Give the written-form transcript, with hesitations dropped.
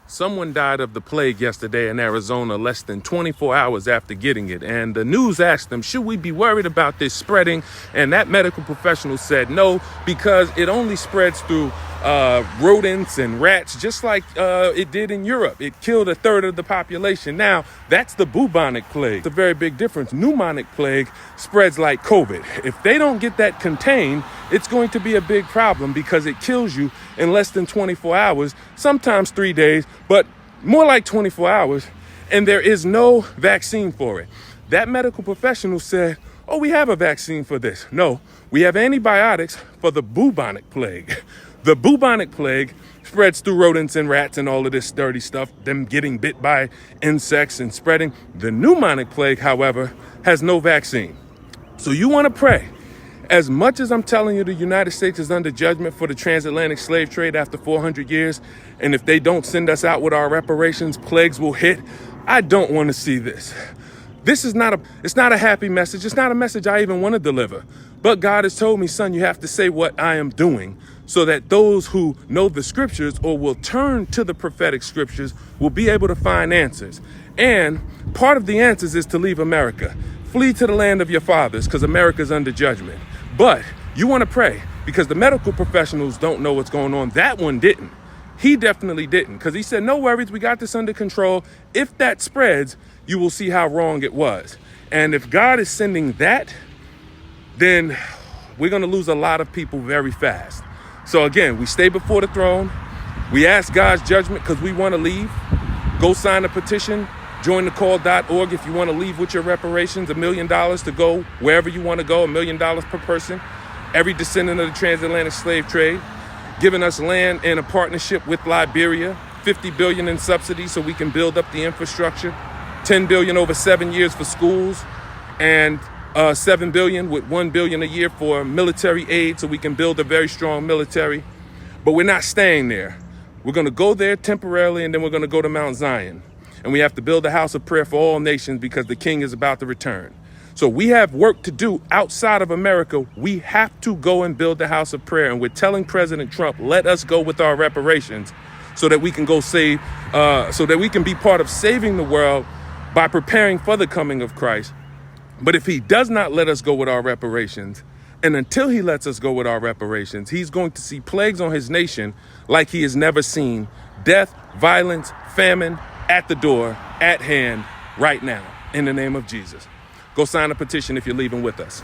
Someone died of the plague yesterday in Arizona less than 24 hours after getting it. And the news asked them, should we be worried about this spreading? And that medical professional said no, because it only spreads through rodents and rats, just like it did in Europe. It killed a third of the population. Now, that's the bubonic plague. It's a very big difference. Pneumonic plague spreads like COVID. If they don't get that contained, it's going to be a big problem because it kills you in less than 24 hours, sometimes 3 days, but more like 24 hours, and there is no vaccine for it. That medical professional said, oh, we have a vaccine for this. No, we have antibiotics for the bubonic plague. The bubonic plague spreads through rodents and rats and all of this dirty stuff, them getting bit by insects and spreading. The pneumonic plague, however, has no vaccine. So you want to pray. As much as I'm telling you the United States is under judgment for the transatlantic slave trade after 400 years, and if they don't send us out with our reparations, plagues will hit, I don't want to see this. This is it's not a happy message. It's not a message I even want to deliver. But God has told me, son, you have to say what I am doing so that those who know the scriptures or will turn to the prophetic scriptures will be able to find answers. And part of the answers is to leave America. Flee to the land of your fathers because America's under judgment. But you want to pray because the medical professionals don't know what's going on. That one didn't. He definitely didn't, because he said, no worries, we got this under control. If that spreads, you will see how wrong it was. And if God is sending that, then we're going to lose a lot of people very fast. So again, we stay before the throne. We ask God's judgment because we want to leave. Go sign a petition. Jointhecall.org if you want to leave with your reparations, $1 million to go wherever you want to go, $1 million per person. Every descendant of the transatlantic slave trade, giving us land in a partnership with Liberia, $50 billion in subsidies so we can build up the infrastructure, $10 billion over 7 years for schools, and $7 billion with $1 billion a year for military aid so we can build a very strong military. But we're not staying there. We're going to go there temporarily, and then we're going to go to Mount Zion. And we have to build a house of prayer for all nations because the king is about to return. So we have work to do outside of America. We have to go and build the house of prayer. And we're telling President Trump, let us go with our reparations so that we can go save, so that we can be part of saving the world by preparing for the coming of Christ. But if he does not let us go with our reparations, and until he lets us go with our reparations, he's going to see plagues on his nation like he has never seen. Death, violence, famine at the door, at hand, right now, in the name of Jesus. Go sign a petition if you're leaving with us.